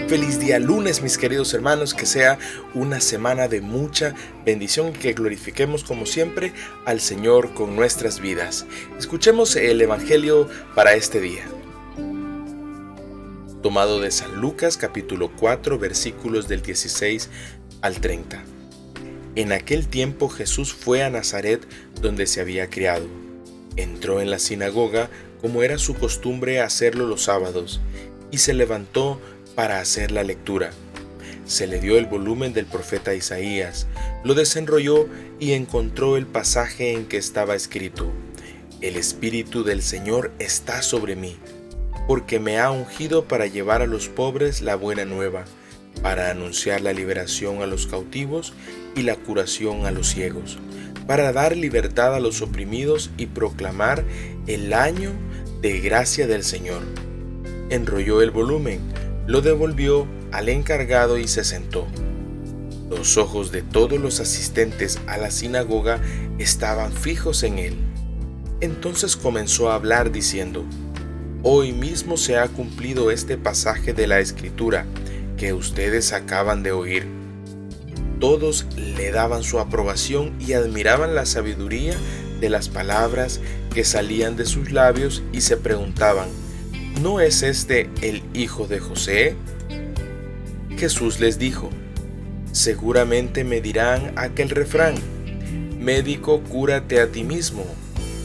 Feliz día lunes, mis queridos hermanos, que sea una semana de mucha bendición y que glorifiquemos como siempre al Señor con nuestras vidas. Escuchemos el Evangelio para este día. Tomado de San Lucas capítulo 4 versículos del 16 al 30. En aquel tiempo Jesús fue a Nazaret, donde se había criado. Entró en la sinagoga, como era su costumbre hacerlo los sábados, y se levantó para hacer la lectura. Se le dio el volumen del profeta Isaías, lo desenrolló y encontró el pasaje en que estaba escrito: El Espíritu del Señor está sobre mí, porque me ha ungido para llevar a los pobres la buena nueva, para anunciar la liberación a los cautivos y la curación a los ciegos, para dar libertad a los oprimidos y proclamar el año de gracia del Señor. Enrolló el volumen, lo devolvió al encargado y se sentó. Los ojos de todos los asistentes a la sinagoga estaban fijos en él. Entonces comenzó a hablar diciendo: Hoy mismo se ha cumplido este pasaje de la Escritura que ustedes acaban de oír. Todos le daban su aprobación y admiraban la sabiduría de las palabras que salían de sus labios y se preguntaban: ¿No es este el hijo de José? Jesús les dijo: Seguramente me dirán aquel refrán: Médico, cúrate a ti mismo,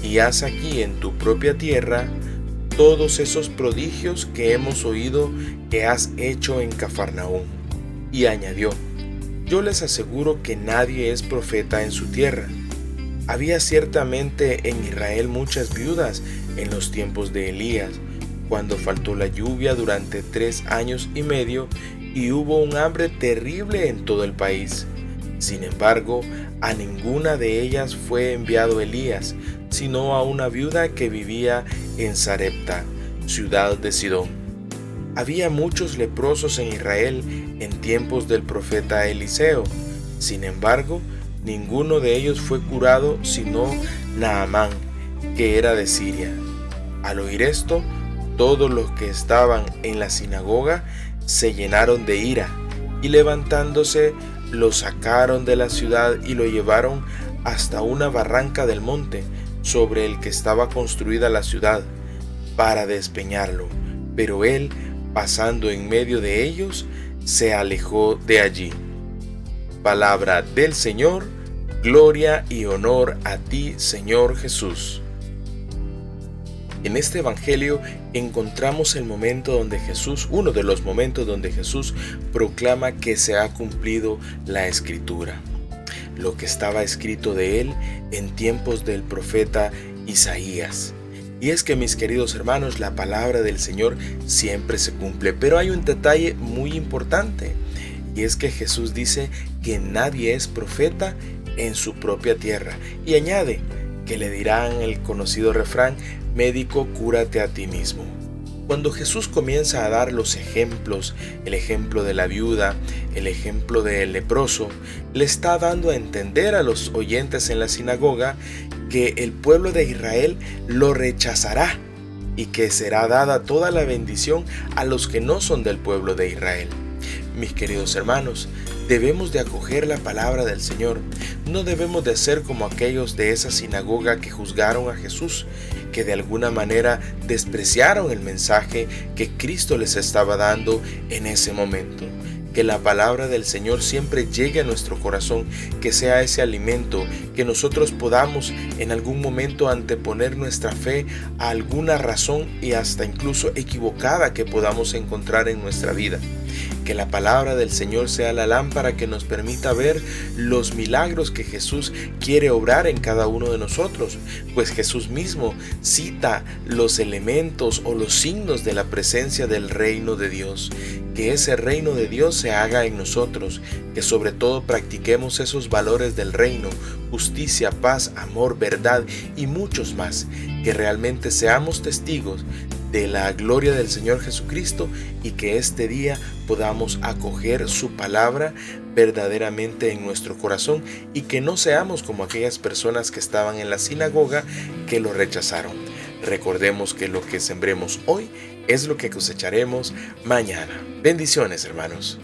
y haz aquí en tu propia tierra todos esos prodigios que hemos oído que has hecho en Cafarnaúm. Y añadió: Yo les aseguro que nadie es profeta en su tierra. Había ciertamente en Israel muchas viudas en los tiempos de Elías, cuando faltó la lluvia durante 3 años y medio y hubo un hambre terrible en todo el país. Sin embargo, a ninguna de ellas fue enviado Elías, sino a una viuda que vivía en Sarepta, ciudad de Sidón. Había muchos leprosos en Israel en tiempos del profeta Eliseo. Sin embargo, ninguno de ellos fue curado sino Naamán, que era de Siria. Al oír esto, todos los que estaban en la sinagoga se llenaron de ira, y levantándose lo sacaron de la ciudad y lo llevaron hasta una barranca del monte sobre el que estaba construida la ciudad, para despeñarlo. Pero él, pasando en medio de ellos, se alejó de allí. Palabra del Señor. Gloria y honor a ti, Señor Jesús. En este evangelio encontramos el momento donde Jesús, uno de los momentos donde Jesús proclama que se ha cumplido la Escritura, lo que estaba escrito de él en tiempos del profeta Isaías. Y es que, mis queridos hermanos, la palabra del Señor siempre se cumple, pero hay un detalle muy importante, y es que Jesús dice que nadie es profeta en su propia tierra, y añade que le dirán el conocido refrán: Médico, cúrate a ti mismo. Cuando Jesús comienza a dar los ejemplos, el ejemplo de la viuda, el ejemplo del leproso, le está dando a entender a los oyentes en la sinagoga que el pueblo de Israel lo rechazará y que será dada toda la bendición a los que no son del pueblo de Israel. Mis queridos hermanos, debemos de acoger la palabra del Señor. No debemos de ser como aquellos de esa sinagoga que juzgaron a Jesús, que de alguna manera despreciaron el mensaje que Cristo les estaba dando en ese momento. Que la palabra del Señor siempre llegue a nuestro corazón, que sea ese alimento, que nosotros podamos en algún momento anteponer nuestra fe a alguna razón y hasta incluso equivocada que podamos encontrar en nuestra vida. Que la palabra del Señor sea la lámpara que nos permita ver los milagros que Jesús quiere obrar en cada uno de nosotros, pues Jesús mismo cita los elementos o los signos de la presencia del reino de Dios. Que ese reino de Dios se haga en nosotros, que sobre todo practiquemos esos valores del reino: justicia, paz, amor, verdad y muchos más. Que realmente seamos testigos de la gloria del Señor Jesucristo y que este día podamos acoger su palabra verdaderamente en nuestro corazón y que no seamos como aquellas personas que estaban en la sinagoga que lo rechazaron. Recordemos que lo que sembremos hoy es lo que cosecharemos mañana. Bendiciones, hermanos.